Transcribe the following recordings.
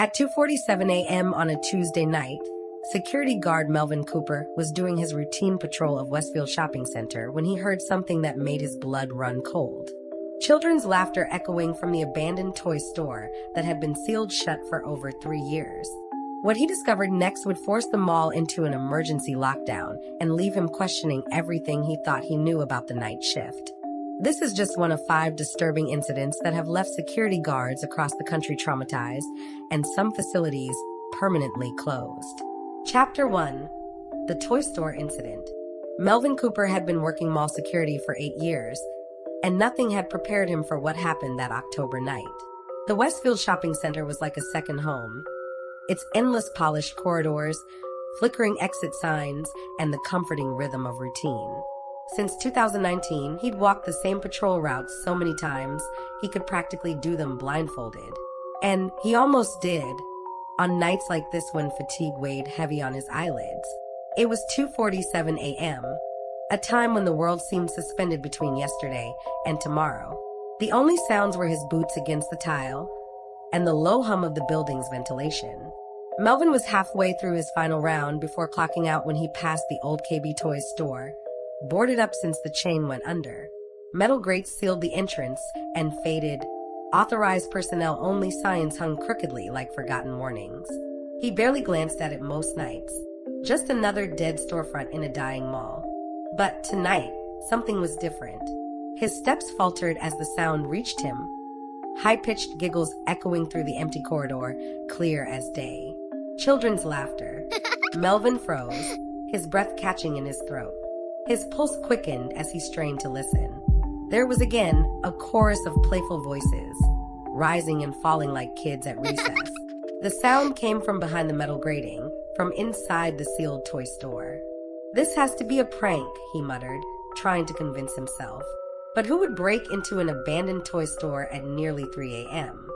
At 2:47 a.m. on a Tuesday night, security guard Melvin Cooper was doing his routine patrol of Westfield Shopping Center when he heard something that made his blood run cold. Children's laughter echoing from the abandoned toy store that had been sealed shut for over 3 years. What he discovered next would force the mall into an emergency lockdown and leave him questioning everything he thought he knew about the night shift. This is just one of 5 disturbing incidents that have left security guards across the country traumatized and some facilities permanently closed. Chapter 1. The Toy Store Incident. Melvin Cooper had been working mall security for 8 years, and nothing had prepared him for what happened that October night. The Westfield Shopping Center was like a second home. Its endless polished corridors, flickering exit signs, and the comforting rhythm of routine. Since 2019, he'd walked the same patrol routes so many times, he could practically do them blindfolded. And he almost did, on nights like this when fatigue weighed heavy on his eyelids. It was 2:47 a.m., a time when the world seemed suspended between yesterday and tomorrow. The only sounds were his boots against the tile and the low hum of the building's ventilation. Melvin was halfway through his final round before clocking out when he passed the old KB Toys store, boarded up since the chain went under. Metal grates sealed the entrance, and faded, authorized personnel only signs hung crookedly like forgotten warnings. He barely glanced at it most nights. Just another dead storefront in a dying mall. But tonight, something was different. His steps faltered as the sound reached him, high-pitched giggles echoing through the empty corridor, clear as day. Children's laughter. Melvin froze, his breath catching in his throat. His pulse quickened as he strained to listen. There was again a chorus of playful voices, rising and falling like kids at recess. The sound came from behind the metal grating, from inside the sealed toy store. "This has to be a prank," he muttered, trying to convince himself. But who would break into an abandoned toy store at nearly 3 a.m.?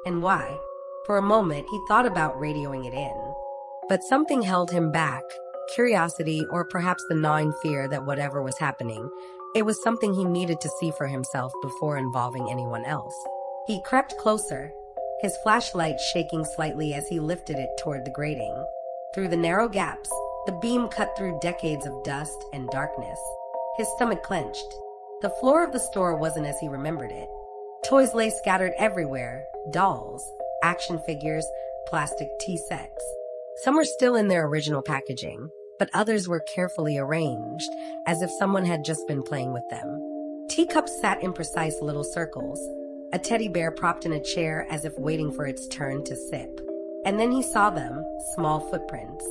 And why? For a moment, he thought about radioing it in. But something held him back, curiosity or perhaps the gnawing fear that whatever was happening, it was something he needed to see for himself before involving anyone else. He crept closer, his flashlight shaking slightly as he lifted it toward the grating. Through the narrow gaps, the beam cut through decades of dust and darkness. His stomach clenched. The floor of the store wasn't as he remembered it. Toys lay scattered everywhere, dolls, action figures, plastic tea sets. Some were still in their original packaging, but others were carefully arranged, as if someone had just been playing with them. Teacups sat in precise little circles, a teddy bear propped in a chair as if waiting for its turn to sip. And then he saw them, small footprints.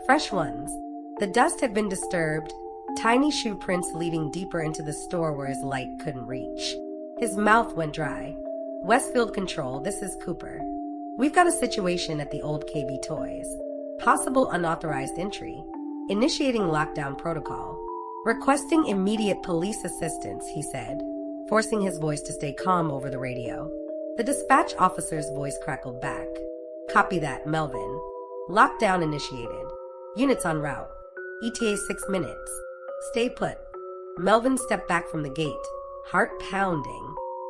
Fresh ones. The dust had been disturbed, tiny shoe prints leading deeper into the store where his light couldn't reach. His mouth went dry. "Westfield Control, this is Cooper. We've got a situation at the old KB Toys. Possible unauthorized entry. Initiating lockdown protocol. Requesting immediate police assistance," he said, forcing his voice to stay calm over the radio. The dispatch officer's voice crackled back. "Copy that, Melvin. Lockdown initiated. Units en route. ETA 6 minutes. Stay put." Melvin stepped back from the gate, heart pounding.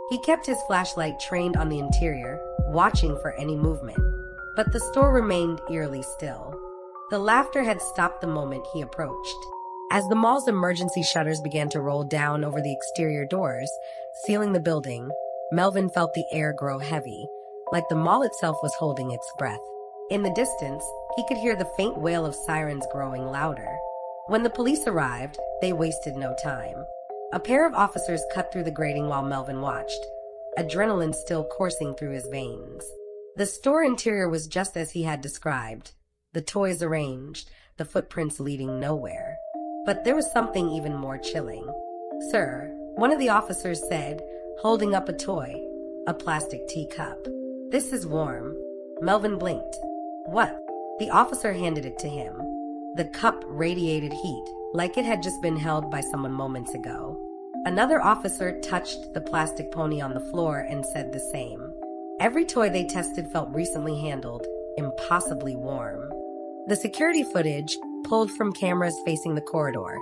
He kept his flashlight trained on the interior, watching for any movement. But the store remained eerily still. The laughter had stopped the moment he approached. As the mall's emergency shutters began to roll down over the exterior doors, sealing the building, Melvin felt the air grow heavy, like the mall itself was holding its breath. In the distance, he could hear the faint wail of sirens growing louder. When the police arrived, they wasted no time. A pair of officers cut through the grating while Melvin watched, adrenaline still coursing through his veins. The store interior was just as he had described, the toys arranged, the footprints leading nowhere. But there was something even more chilling. "Sir," one of the officers said, holding up a toy, a plastic teacup. "This is warm." Melvin blinked. "What?" The officer handed it to him. The cup radiated heat, like it had just been held by someone moments ago. Another officer touched the plastic pony on the floor and said the same. Every toy they tested felt recently handled, impossibly warm. The security footage, pulled from cameras facing the corridor,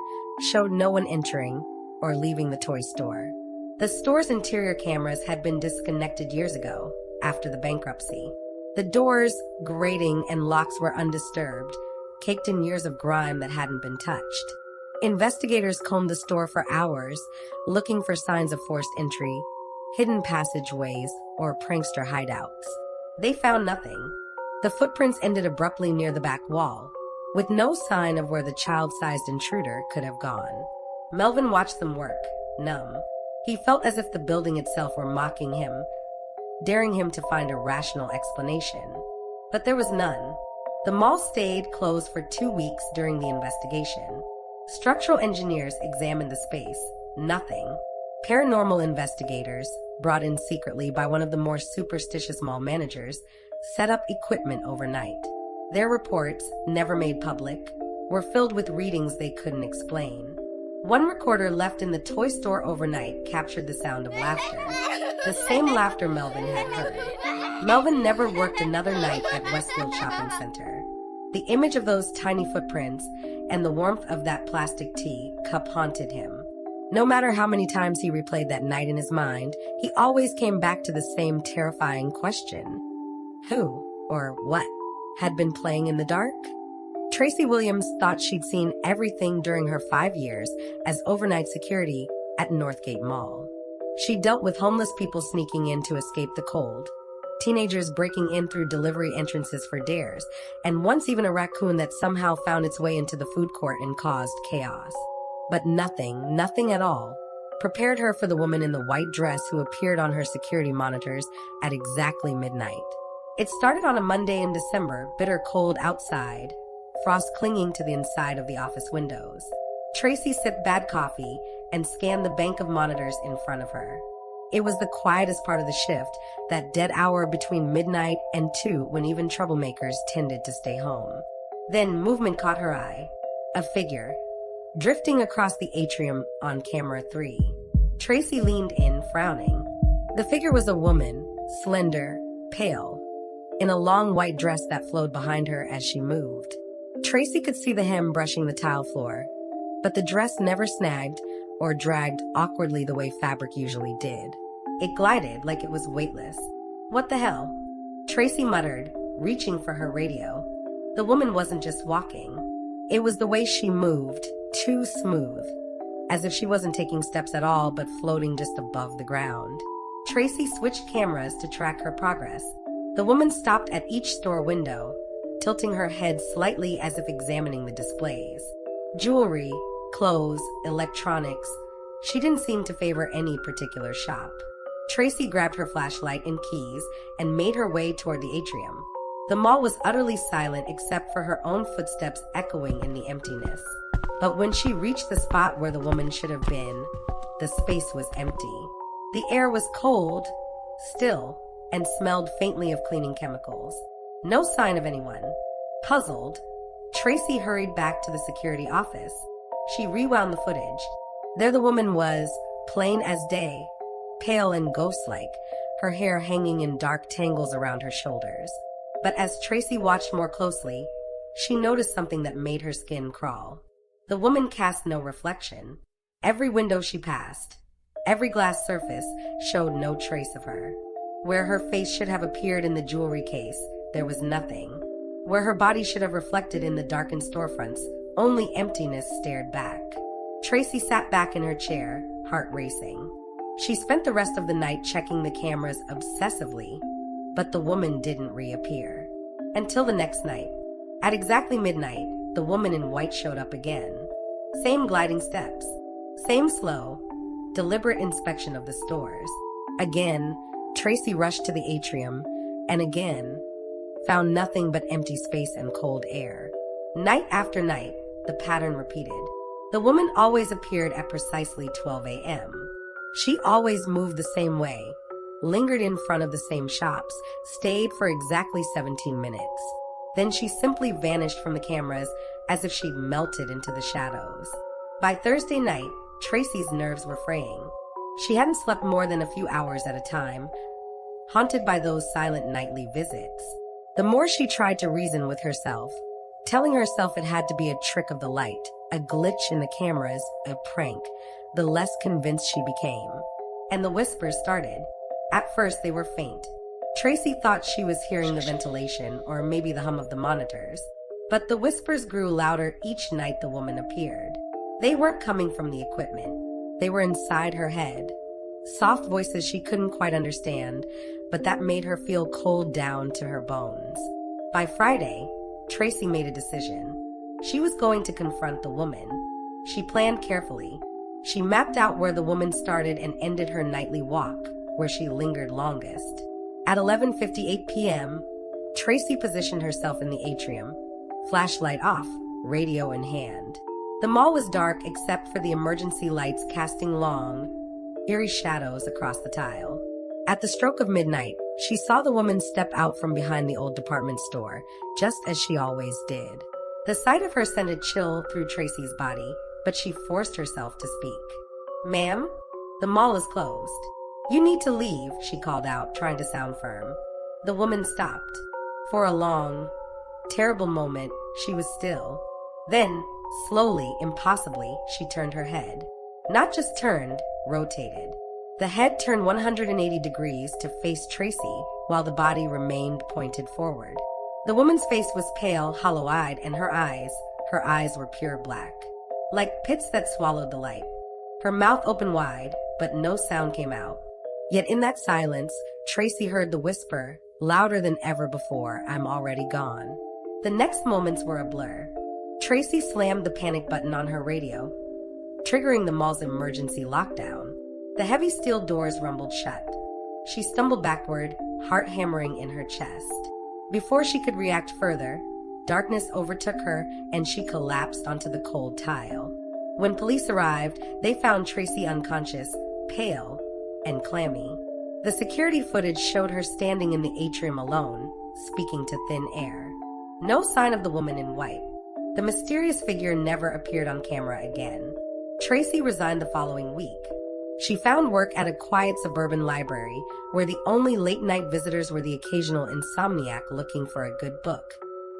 showed no one entering or leaving the toy store. The store's interior cameras had been disconnected years ago, after the bankruptcy. The doors, grating, and locks were undisturbed, caked in years of grime that hadn't been touched. Investigators combed the store for hours, looking for signs of forced entry, hidden passageways, or prankster hideouts. They found nothing. The footprints ended abruptly near the back wall, with no sign of where the child-sized intruder could have gone. Melvin watched them work, numb. He felt as if the building itself were mocking him, daring him to find a rational explanation. But there was none. The mall stayed closed for 2 weeks during the investigation. Structural engineers examined the space. Nothing. Paranormal investigators, brought in secretly by one of the more superstitious mall managers, set up equipment overnight. Their reports, never made public, were filled with readings they couldn't explain. One recorder left in the toy store overnight captured the sound of laughter, the same laughter Melvin had heard. Melvin never worked another night at Westfield Shopping Center. The image of those tiny footprints and the warmth of that plastic tea cup haunted him. No matter how many times he replayed that night in his mind, he always came back to the same terrifying question. Who, or what, had been playing in the dark? Tracy Williams thought she'd seen everything during her 5 years as overnight security at Northgate Mall. She dealt with homeless people sneaking in to escape the cold, teenagers breaking in through delivery entrances for dares, and once even a raccoon that somehow found its way into the food court and caused chaos. But nothing at all, prepared her for the woman in the white dress who appeared on her security monitors at exactly midnight. It started on a Monday in December, bitter cold outside, frost clinging to the inside of the office windows. Tracy sipped bad coffee and scanned the bank of monitors in front of her. It was the quietest part of the shift, that dead hour between midnight and 2 when even troublemakers tended to stay home. Then movement caught her eye. A figure, drifting across the atrium on camera 3. Tracy leaned in, frowning. The figure was a woman, slender, pale, in a long white dress that flowed behind her as she moved. Tracy could see the hem brushing the tile floor, but the dress never snagged or dragged awkwardly the way fabric usually did. It glided like it was weightless. What the hell? Tracy muttered, reaching for her radio. The woman wasn't just walking. It was the way she moved, too smooth, as if she wasn't taking steps at all but floating just above the ground. Tracy switched cameras to track her progress. The woman stopped at each store window, tilting her head slightly as if examining the displays. Jewelry, clothes, electronics. She didn't seem to favor any particular shop. Tracy grabbed her flashlight and keys and made her way toward the atrium. The mall was utterly silent except for her own footsteps echoing in the emptiness. But when she reached the spot where the woman should have been, the space was empty. The air was cold, still, and smelled faintly of cleaning chemicals. No sign of anyone. Puzzled, Tracy hurried back to the security office. She rewound the footage. There the woman was, plain as day, pale and ghost-like, her hair hanging in dark tangles around her shoulders. But as Tracy watched more closely, she noticed something that made her skin crawl. The woman cast no reflection. Every window she passed, every glass surface showed no trace of her. Where her face should have appeared in the jewelry case, there was nothing. Where her body should have reflected in the darkened storefronts, only emptiness stared back. Tracy sat back in her chair, heart racing. She spent the rest of the night checking the cameras obsessively, but the woman didn't reappear. Until the next night. At exactly midnight, the woman in white showed up again. Same gliding steps. Same slow, deliberate inspection of the stores. Again, Tracy rushed to the atrium, and again, found nothing but empty space and cold air. Night after night, the pattern repeated. The woman always appeared at precisely 12 a.m. She always moved the same way, lingered in front of the same shops, stayed for exactly 17 minutes. Then she simply vanished from the cameras as if she'd melted into the shadows. By Thursday night, Tracy's nerves were fraying. She hadn't slept more than a few hours at a time, haunted by those silent nightly visits. The more she tried to reason with herself, telling herself it had to be a trick of the light, a glitch in the cameras, a prank, the less convinced she became. And the whispers started. At first they were faint, Tracy thought she was hearing the ventilation or maybe the hum of the monitors, but the whispers grew louder each night the woman appeared. They weren't coming from the equipment. They were inside her head. Soft voices she couldn't quite understand, but that made her feel cold down to her bones. By Friday, Tracy made a decision. She was going to confront the woman. She planned carefully. She mapped out where the woman started and ended her nightly walk, where she lingered longest. At 11:58 p.m., Tracy positioned herself in the atrium, flashlight off, radio in hand. The mall was dark except for the emergency lights casting long, eerie shadows across the tile. At the stroke of midnight, she saw the woman step out from behind the old department store, just as she always did. The sight of her sent a chill through Tracy's body, but she forced herself to speak. "Ma'am, the mall is closed. You need to leave," she called out, trying to sound firm. The woman stopped. For a long, terrible moment, she was still. Then, slowly, impossibly, she turned her head. Not just turned, rotated. The head turned 180 degrees to face Tracy, while the body remained pointed forward. The woman's face was pale, hollow-eyed, and her eyes were pure black, like pits that swallowed the light. Her mouth opened wide, but no sound came out. Yet in that silence, Tracy heard the whisper, louder than ever before, "I'm already gone." The next moments were a blur. Tracy slammed the panic button on her radio, triggering the mall's emergency lockdown. The heavy steel doors rumbled shut. She stumbled backward, heart hammering in her chest. Before she could react further, darkness overtook her and she collapsed onto the cold tile. When police arrived, they found Tracy unconscious, pale, and clammy. The security footage showed her standing in the atrium alone, speaking to thin air. No sign of the woman in white. The mysterious figure never appeared on camera again. Tracy resigned the following week. She found work at a quiet suburban library where the only late-night visitors were the occasional insomniac looking for a good book.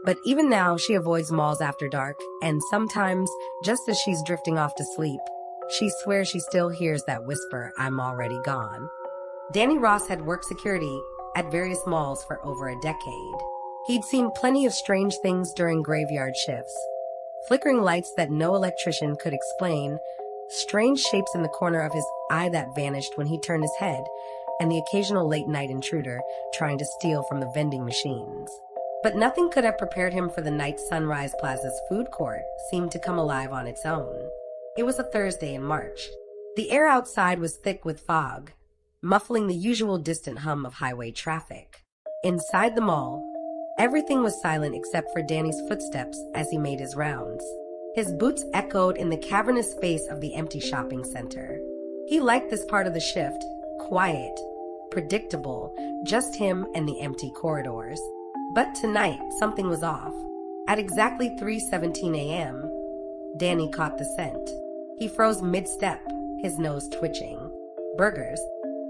But even now, she avoids malls after dark, and sometimes, just as she's drifting off to sleep, she swears she still hears that whisper, "I'm already gone." Danny Ross had worked security at various malls for over a decade. He'd seen plenty of strange things during graveyard shifts. Flickering lights that no electrician could explain, strange shapes in the corner of his eye that vanished when he turned his head, and the occasional late-night intruder trying to steal from the vending machines. But nothing could have prepared him for the night Sunrise Plaza's food court seemed to come alive on its own. It was a Thursday in March. The air outside was thick with fog, muffling the usual distant hum of highway traffic. Inside the mall, everything was silent except for Danny's footsteps as he made his rounds. His boots echoed in the cavernous space of the empty shopping center. He liked this part of the shift, quiet, predictable, just him and the empty corridors. But tonight, something was off. At exactly 3:17 a.m., Danny caught the scent. He froze mid-step, his nose twitching. Burgers.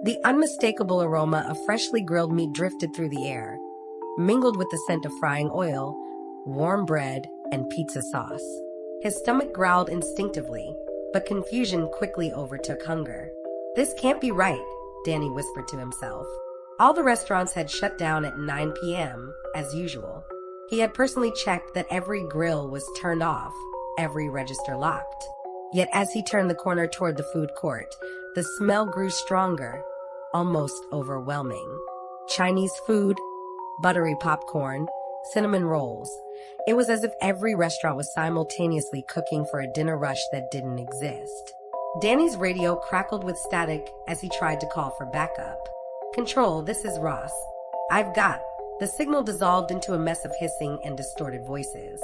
The unmistakable aroma of freshly grilled meat drifted through the air, mingled with the scent of frying oil, warm bread, and pizza sauce. His stomach growled instinctively, but confusion quickly overtook hunger. "This can't be right," Danny whispered to himself. All the restaurants had shut down at 9 p.m., as usual. He had personally checked that every grill was turned off, every register locked. Yet as he turned the corner toward the food court, the smell grew stronger, almost overwhelming. Chinese food, buttery popcorn, cinnamon rolls. It was as if every restaurant was simultaneously cooking for a dinner rush that didn't exist. Danny's radio crackled with static as he tried to call for backup. "Control, this is Ross. I've got..." The signal dissolved into a mess of hissing and distorted voices.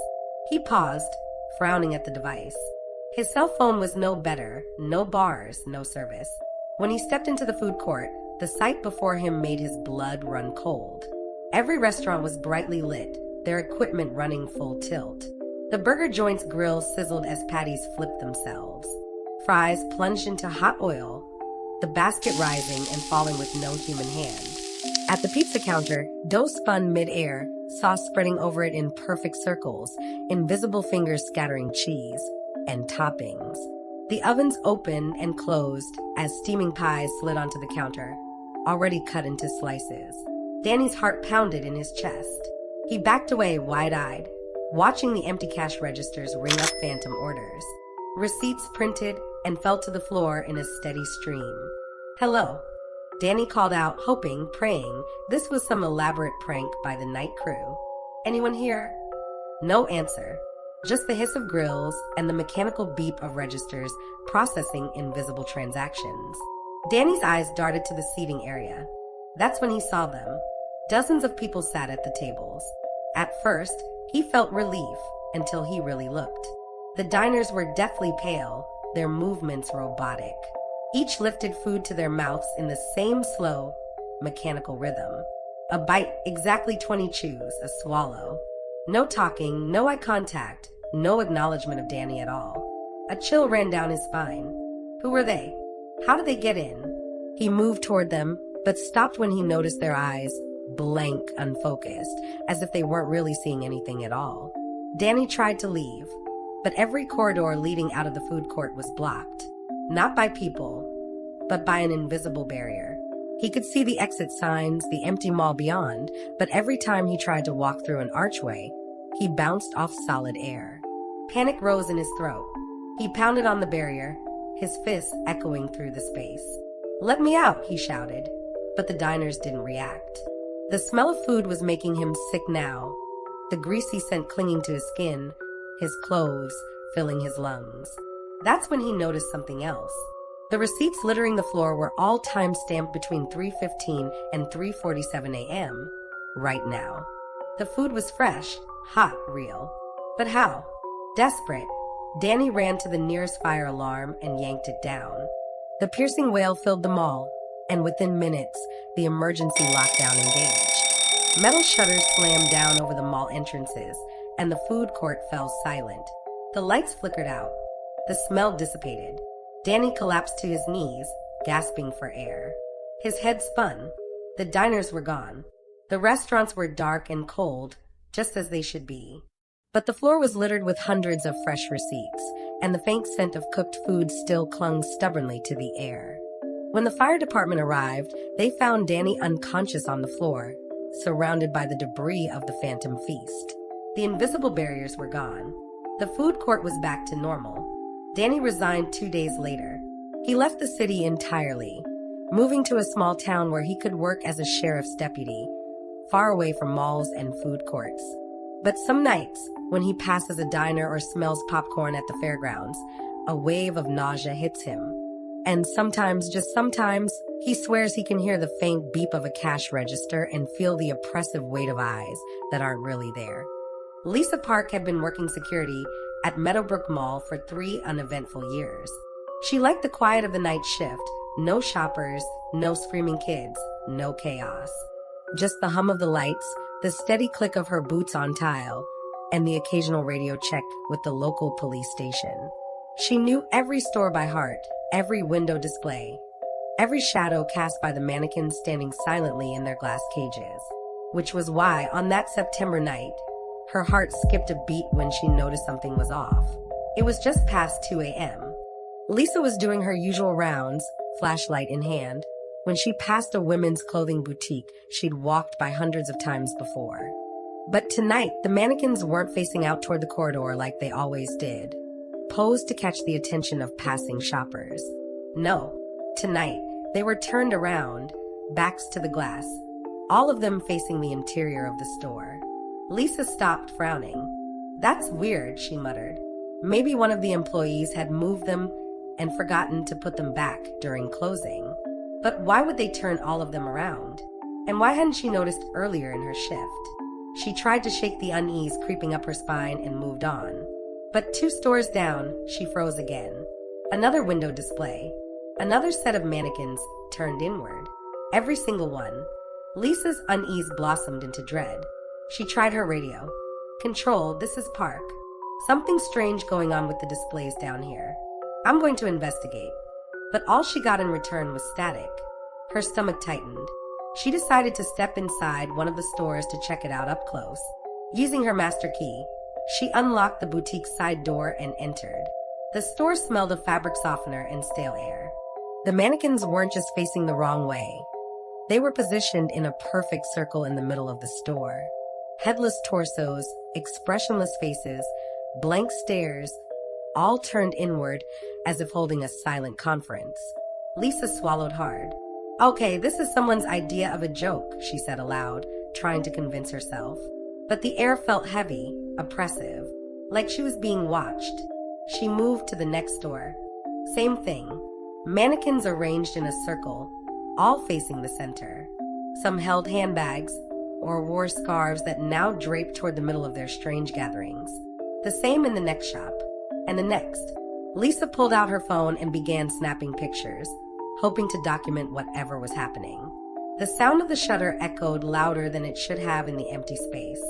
He paused, frowning at the device. His cell phone was no better, no bars, no service. When he stepped into the food court, the sight before him made his blood run cold. Every restaurant was brightly lit, their equipment running full tilt. The burger joint's grills sizzled as patties flipped themselves. Fries plunged into hot oil, the basket rising and falling with no human hand. At the pizza counter, dough spun mid-air, sauce spreading over it in perfect circles, invisible fingers scattering cheese and toppings. The ovens opened and closed as steaming pies slid onto the counter, already cut into slices. Danny's heart pounded in his chest. He backed away wide-eyed, watching the empty cash registers ring up phantom orders. Receipts printed and fell to the floor in a steady stream. "Hello," Danny called out, hoping, praying, this was some elaborate prank by the night crew. "Anyone here?" No answer. Just the hiss of grills and the mechanical beep of registers processing invisible transactions. Danny's eyes darted to the seating area. That's when he saw them. Dozens of people sat at the tables. At first, he felt relief until he really looked. The diners were deathly pale, their movements robotic. Each lifted food to their mouths in the same slow, mechanical rhythm. A bite, exactly 20 chews, a swallow. No talking, no eye contact, no acknowledgement of Danny at all. A chill ran down his spine. Who were they? How did they get in? He moved toward them, but stopped when he noticed their eyes, blank, unfocused, as if they weren't really seeing anything at all. Danny tried to leave, but every corridor leading out of the food court was blocked. Not by people, but by an invisible barrier. He could see the exit signs, the empty mall beyond, but every time he tried to walk through an archway, he bounced off solid air. Panic rose in his throat. He pounded on the barrier, his fists echoing through the space. "Let me out," he shouted, but the diners didn't react. The smell of food was making him sick now, the greasy scent clinging to his skin, his clothes filling his lungs. That's when he noticed something else. The receipts littering the floor were all time-stamped between 3:15 and 3:47 a.m. right now. The food was fresh, hot, real. But how? Desperate, Danny ran to the nearest fire alarm and yanked it down. The piercing wail filled the mall, and within minutes, the emergency lockdown engaged. Metal shutters slammed down over the mall entrances, and the food court fell silent. The lights flickered out. The smell dissipated. Danny collapsed to his knees, gasping for air. His head spun. The diners were gone. The restaurants were dark and cold, just as they should be. But the floor was littered with hundreds of fresh receipts, and the faint scent of cooked food still clung stubbornly to the air. When the fire department arrived, they found Danny unconscious on the floor, surrounded by the debris of the phantom feast. The invisible barriers were gone. The food court was back to normal. Danny resigned 2 days later. He left the city entirely, moving to a small town where he could work as a sheriff's deputy, far away from malls and food courts. But some nights, when he passes a diner or smells popcorn at the fairgrounds, a wave of nausea hits him. And sometimes, just sometimes, he swears he can hear the faint beep of a cash register and feel the oppressive weight of eyes that aren't really there. Lisa Park had been working security at Meadowbrook Mall for 3 uneventful years. She liked the quiet of the night shift, no shoppers, no screaming kids, no chaos. Just the hum of the lights, the steady click of her boots on tile, and the occasional radio check with the local police station. She knew every store by heart, every window display, every shadow cast by the mannequins standing silently in their glass cages. Which was why, on that September night, her heart skipped a beat when she noticed something was off. It was just past 2 a.m. Lisa was doing her usual rounds, flashlight in hand, when she passed a women's clothing boutique she'd walked by hundreds of times before. But tonight, the mannequins weren't facing out toward the corridor like they always did, posed to catch the attention of passing shoppers. No, tonight, they were turned around, backs to the glass, all of them facing the interior of the store. Lisa stopped, frowning. "That's weird," she muttered. Maybe one of the employees had moved them and forgotten to put them back during closing. But why would they turn all of them around? And why hadn't she noticed earlier in her shift? She tried to shake the unease creeping up her spine and moved on. But 2 stores down, she froze again. Another window display. Another set of mannequins turned inward. Every single one. Lisa's unease blossomed into dread. She tried her radio. "Control, this is Park. Something strange going on with the displays down here. I'm going to investigate." But all she got in return was static. Her stomach tightened. She decided to step inside one of the stores to check it out up close. Using her master key, she unlocked the boutique side door and entered. The store smelled of fabric softener and stale air. The mannequins weren't just facing the wrong way. They were positioned in a perfect circle in the middle of the store. Headless torsos, expressionless faces, blank stares, all turned inward as if holding a silent conference. Lisa swallowed hard. Okay, this is someone's idea of a joke, she said aloud, trying to convince herself. But the air felt heavy, oppressive, like she was being watched. She moved to the next door. Same thing. Mannequins arranged in a circle, all facing the center. Some held handbags or wore scarves that now draped toward the middle of their strange gatherings. The same in the next shop, and the next. Lisa pulled out her phone and began snapping pictures, hoping to document whatever was happening. The sound of the shutter echoed louder than it should have in the empty space.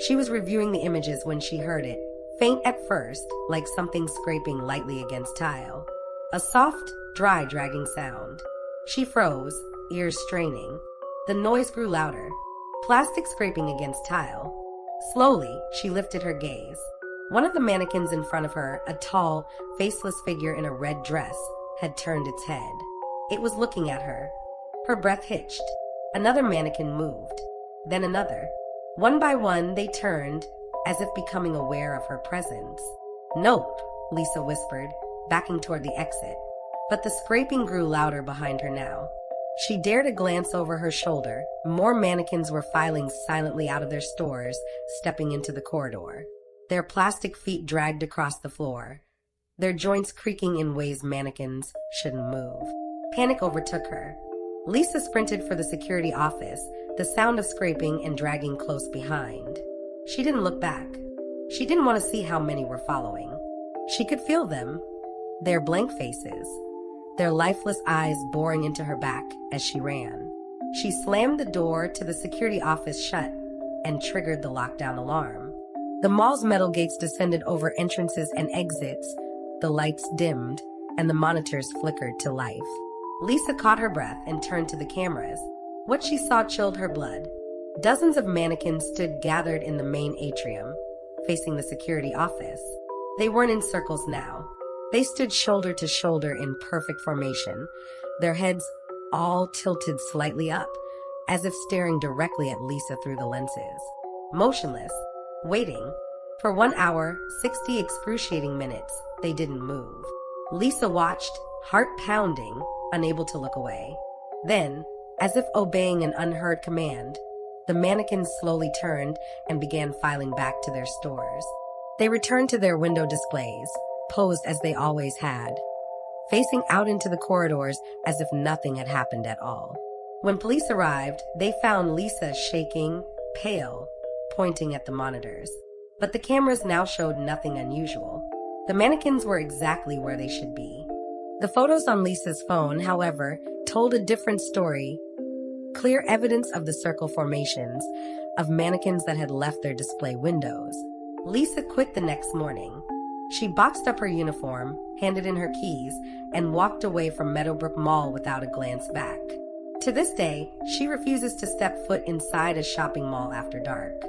She was reviewing the images when she heard it, faint at first, like something scraping lightly against tile. A soft, dry, dragging sound. She froze, ears straining. The noise grew louder, plastic scraping against tile. Slowly, she lifted her gaze. One of the mannequins in front of her, a tall, faceless figure in a red dress, had turned its head. It was looking at her. Her breath hitched. Another mannequin moved. Then another. One by one, they turned, as if becoming aware of her presence. Nope, Lisa whispered, backing toward the exit. But the scraping grew louder behind her now. She dared a glance over her shoulder. More mannequins were filing silently out of their stores, stepping into the corridor. Their plastic feet dragged across the floor, their joints creaking in ways mannequins shouldn't move. Panic overtook her. Lisa sprinted for the security office, the sound of scraping and dragging close behind. She didn't look back. She didn't want to see how many were following. She could feel them, their blank faces, their lifeless eyes boring into her back as she ran. She slammed the door to the security office shut and triggered the lockdown alarm. The mall's metal gates descended over entrances and exits, the lights dimmed, and the monitors flickered to life. Lisa caught her breath and turned to the cameras. What she saw chilled her blood. Dozens of mannequins stood gathered in the main atrium, facing the security office. They weren't in circles now. They stood shoulder to shoulder in perfect formation, their heads all tilted slightly up, as if staring directly at Lisa through the lenses. Motionless, waiting. For 1 hour, 60 excruciating minutes, they didn't move. Lisa watched, heart pounding, unable to look away. Then, as if obeying an unheard command, the mannequins slowly turned and began filing back to their stores. They returned to their window displays, posed as they always had, facing out into the corridors as if nothing had happened at all. When police arrived, they found Lisa shaking, pale, pointing at the monitors. But the cameras now showed nothing unusual. The mannequins were exactly where they should be. The photos on Lisa's phone, however, told a different story. Clear evidence of the circle formations, of mannequins that had left their display windows. Lisa quit the next morning. She boxed up her uniform, handed in her keys, and walked away from Meadowbrook Mall without a glance back. To this day, she refuses to step foot inside a shopping mall after dark.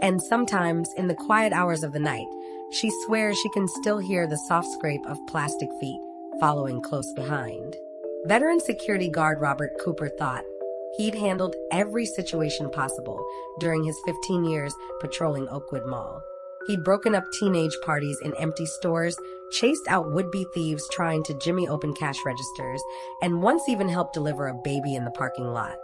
And sometimes, in the quiet hours of the night, she swears she can still hear the soft scrape of plastic feet following close behind. Veteran security guard Robert Cooper thought he'd handled every situation possible during his 15 years patrolling Oakwood Mall. He'd broken up teenage parties in empty stores, chased out would-be thieves trying to jimmy open cash registers, and once even helped deliver a baby in the parking lot.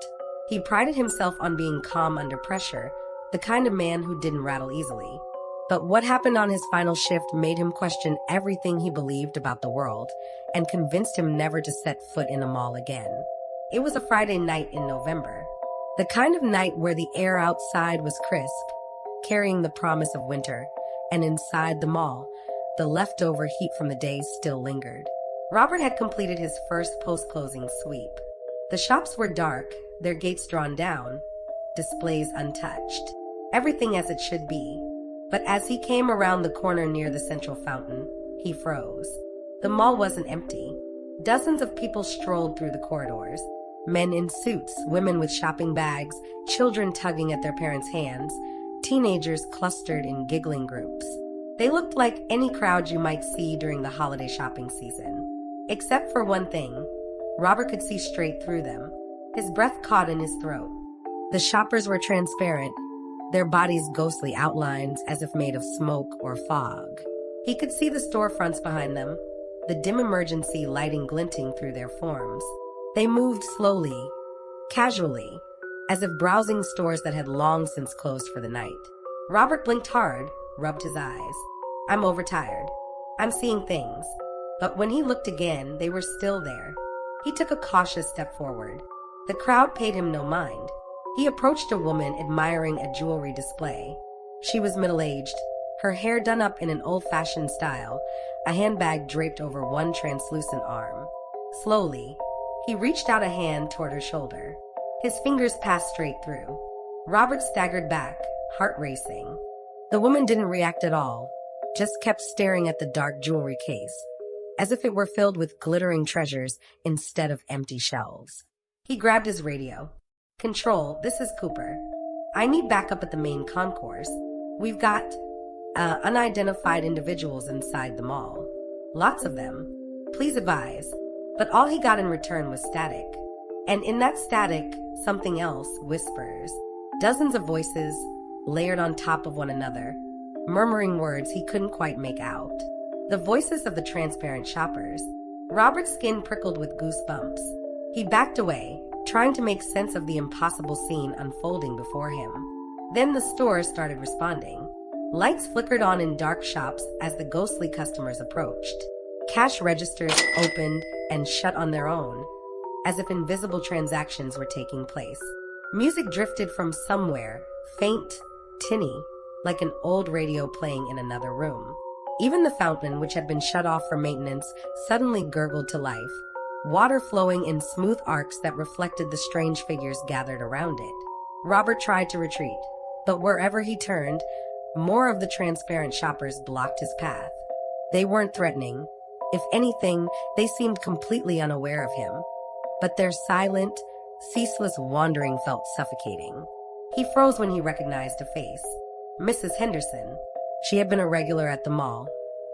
He prided himself on being calm under pressure, the kind of man who didn't rattle easily. But what happened on his final shift made him question everything he believed about the world and convinced him never to set foot in a mall again. It was a Friday night in November, the kind of night where the air outside was crisp, carrying the promise of winter, and inside the mall, the leftover heat from the day still lingered. Robert had completed his first post-closing sweep. The shops were dark, their gates drawn down, displays untouched, everything as it should be. But as he came around the corner near the central fountain, he froze. The mall wasn't empty. Dozens of people strolled through the corridors. Men in suits, women with shopping bags, children tugging at their parents' hands, teenagers clustered in giggling groups. They looked like any crowd you might see during the holiday shopping season. Except for one thing, Robert could see straight through them. His breath caught in his throat. The shoppers were transparent, their bodies ghostly outlines as if made of smoke or fog. He could see the storefronts behind them, the dim emergency lighting glinting through their forms. They moved slowly, casually, as if browsing stores that had long since closed for the night. Robert blinked hard, rubbed his eyes. I'm overtired. I'm seeing things. But when he looked again, they were still there. He took a cautious step forward. The crowd paid him no mind. He approached a woman admiring a jewelry display. She was middle-aged, her hair done up in an old-fashioned style, a handbag draped over one translucent arm. Slowly, he reached out a hand toward her shoulder. His fingers passed straight through. Robert staggered back, heart racing. The woman didn't react at all, just kept staring at the dark jewelry case, as if it were filled with glittering treasures instead of empty shelves. He grabbed his radio. Control, this is Cooper. I need backup at the main concourse. We've got unidentified individuals inside the mall. Lots of them. Please advise. But all he got in return was static. And in that static, something else whispers. Dozens of voices, layered on top of one another, murmuring words he couldn't quite make out. The voices of the transparent shoppers. Robert's skin prickled with goosebumps. He backed away, trying to make sense of the impossible scene unfolding before him. Then the stores started responding. Lights flickered on in dark shops as the ghostly customers approached. Cash registers opened and shut on their own, as if invisible transactions were taking place. Music drifted from somewhere, faint, tinny, like an old radio playing in another room. Even the fountain, which had been shut off for maintenance, suddenly gurgled to life, water flowing in smooth arcs that reflected the strange figures gathered around it. Robert tried to retreat, but wherever he turned, more of the transparent shoppers blocked his path. They weren't threatening. If anything, they seemed completely unaware of him. But their silent, ceaseless wandering felt suffocating. He froze when he recognized a face. Mrs. Henderson. She had been a regular at the mall,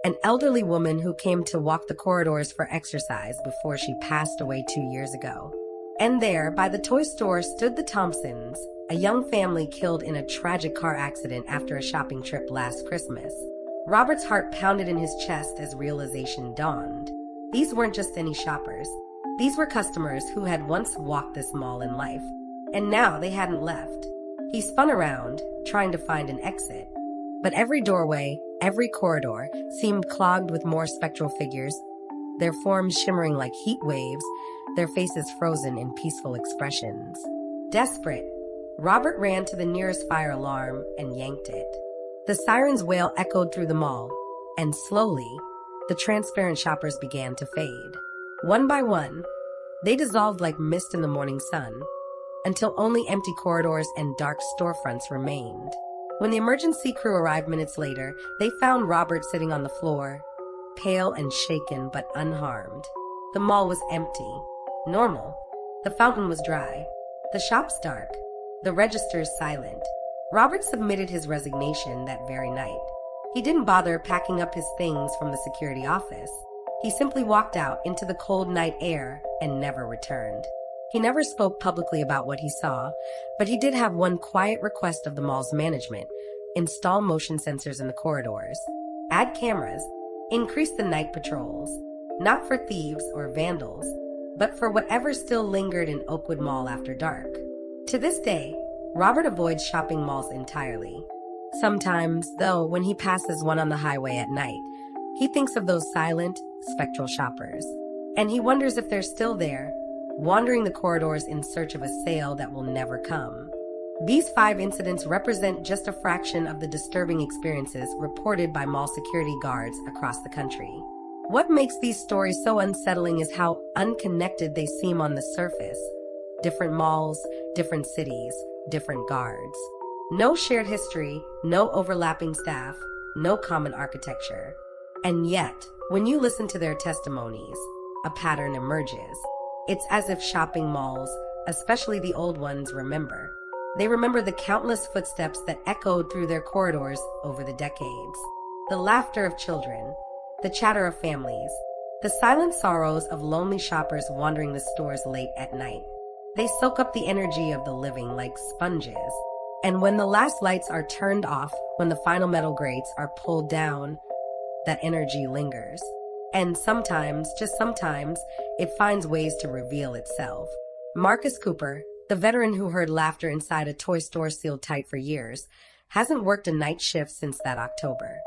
an elderly woman who came to walk the corridors for exercise before she passed away 2 years ago. And there, by the toy store, stood the Thompsons, a young family killed in a tragic car accident after a shopping trip last Christmas. Robert's heart pounded in his chest as realization dawned. These weren't just any shoppers. These were customers who had once walked this mall in life, and now they hadn't left. He spun around, trying to find an exit. But every doorway, every corridor, seemed clogged with more spectral figures, their forms shimmering like heat waves, their faces frozen in peaceful expressions. Desperate, Robert ran to the nearest fire alarm and yanked it. The siren's wail echoed through the mall, and slowly, the transparent shoppers began to fade. One by one, they dissolved like mist in the morning sun, until only empty corridors and dark storefronts remained. When the emergency crew arrived minutes later, they found Robert sitting on the floor, pale and shaken but unharmed. The mall was empty, normal. The fountain was dry, the shops dark, the registers silent. Robert submitted his resignation that very night. He didn't bother packing up his things from the security office. He simply walked out into the cold night air and never returned. He never spoke publicly about what he saw, but he did have one quiet request of the mall's management: install motion sensors in the corridors, add cameras, increase the night patrols, not for thieves or vandals, but for whatever still lingered in Oakwood Mall after dark. To this day, Robert avoids shopping malls entirely. Sometimes, though, when he passes one on the highway at night, he thinks of those silent, spectral shoppers, and he wonders if they're still there, wandering the corridors in search of a sale that will never come. These 5 incidents represent just a fraction of the disturbing experiences reported by mall security guards across the country. What makes these stories so unsettling is how unconnected they seem on the surface. Different malls, different cities, different guards. No shared history, no overlapping staff, no common architecture. And yet, when you listen to their testimonies, a pattern emerges. It's as if shopping malls, especially the old ones, remember. They remember the countless footsteps that echoed through their corridors over the decades. The laughter of children, the chatter of families, the silent sorrows of lonely shoppers wandering the stores late at night. They soak up the energy of the living like sponges. And when the last lights are turned off, when the final metal grates are pulled down, that energy lingers. And sometimes, just sometimes, it finds ways to reveal itself. Marcus Cooper, the veteran who heard laughter inside a toy store sealed tight for years, hasn't worked a night shift since that October.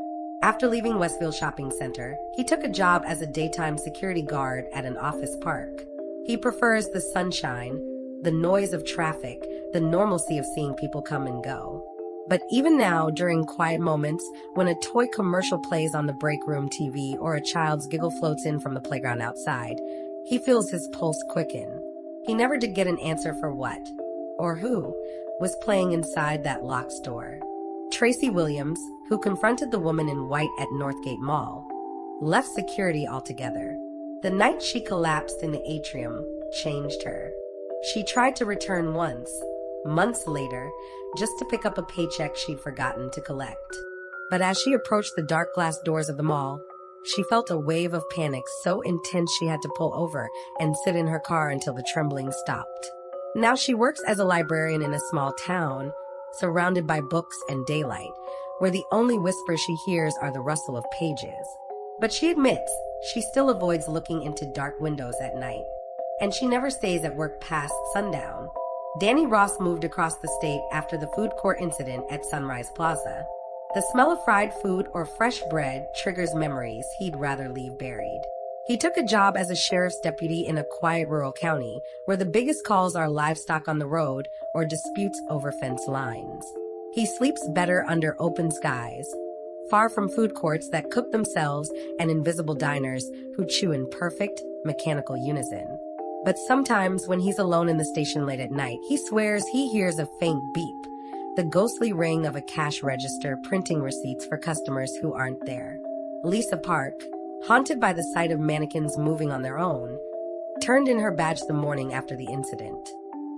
After leaving Westfield Shopping Center, he took a job as a daytime security guard at an office park. He prefers the sunshine, the noise of traffic, the normalcy of seeing people come and go. But even now, during quiet moments, when a toy commercial plays on the break room TV or a child's giggle floats in from the playground outside, he feels his pulse quicken. He never did get an answer for what, or who, was playing inside that locked store. Tracy Williams, who confronted the woman in white at Northgate Mall, left security altogether. The night she collapsed in the atrium changed her. She tried to return once, months later, just to pick up a paycheck she'd forgotten to collect. But as she approached the dark glass doors of the mall, she felt a wave of panic so intense she had to pull over and sit in her car until the trembling stopped. Now she works as a librarian in a small town, surrounded by books and daylight, where the only whispers she hears are the rustle of pages. But she admits she still avoids looking into dark windows at night, and she never stays at work past sundown. Danny Ross moved across the state after the food court incident at Sunrise Plaza. The smell of fried food or fresh bread triggers memories he'd rather leave buried. He took a job as a sheriff's deputy in a quiet rural county where the biggest calls are livestock on the road or disputes over fence lines. He sleeps better under open skies, far from food courts that cook themselves and invisible diners who chew in perfect, mechanical unison. But sometimes when he's alone in the station late at night, he swears he hears a faint beep, the ghostly ring of a cash register printing receipts for customers who aren't there. Lisa Park, haunted by the sight of mannequins moving on their own, turned in her badge the morning after the incident.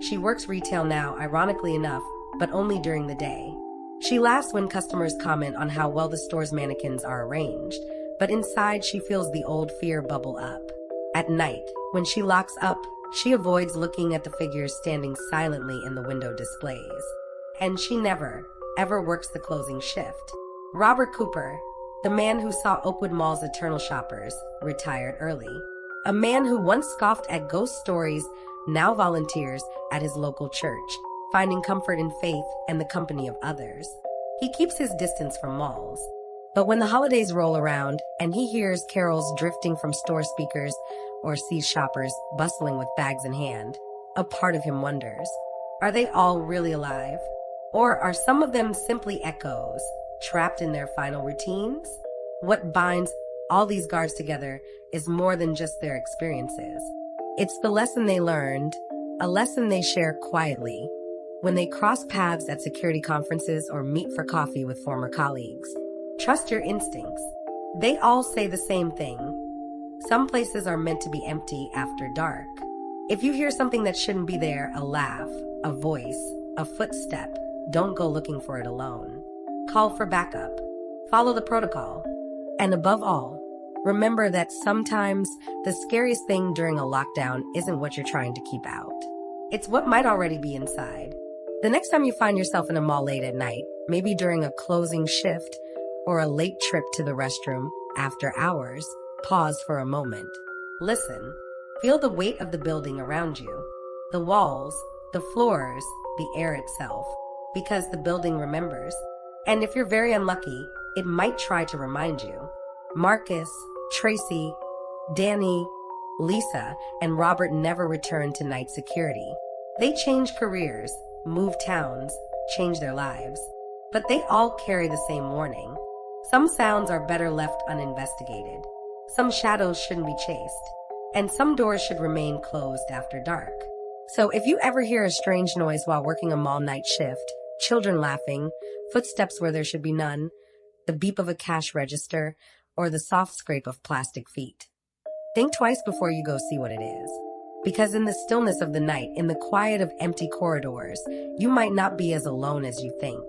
She works retail now, ironically enough, but only during the day. She laughs when customers comment on how well the store's mannequins are arranged, but inside she feels the old fear bubble up. At night, when she locks up, she avoids looking at the figures standing silently in the window displays. And she never, ever works the closing shift. Robert Cooper, the man who saw Oakwood Mall's eternal shoppers, retired early. A man who once scoffed at ghost stories now volunteers at his local church, finding comfort in faith and the company of others. He keeps his distance from malls. But when the holidays roll around and he hears carols drifting from store speakers or sees shoppers bustling with bags in hand, a part of him wonders, are they all really alive? Or are some of them simply echoes, trapped in their final routines? What binds all these guards together is more than just their experiences. It's the lesson they learned, a lesson they share quietly, when they cross paths at security conferences or meet for coffee with former colleagues. Trust your instincts. They all say the same thing. Some places are meant to be empty after dark. If you hear something that shouldn't be there, a laugh, a voice, a footstep, don't go looking for it alone. Call for backup. Follow the protocol. And above all, remember that sometimes the scariest thing during a lockdown isn't what you're trying to keep out. It's what might already be inside. The next time you find yourself in a mall late at night, maybe during a closing shift or a late trip to the restroom after hours, pause for a moment. Listen. Feel the weight of the building around you. The walls, the floors, the air itself. Because the building remembers. And if you're very unlucky, it might try to remind you. Marcus, Tracy, Danny, Lisa, and Robert never returned to night security. They changed careers, moved towns, changed their lives. But they all carry the same warning. Some sounds are better left uninvestigated. Some shadows shouldn't be chased. And some doors should remain closed after dark. So if you ever hear a strange noise while working a mall night shift, children laughing, footsteps where there should be none, the beep of a cash register, or the soft scrape of plastic feet, think twice before you go see what it is. Because in the stillness of the night, in the quiet of empty corridors, you might not be as alone as you think.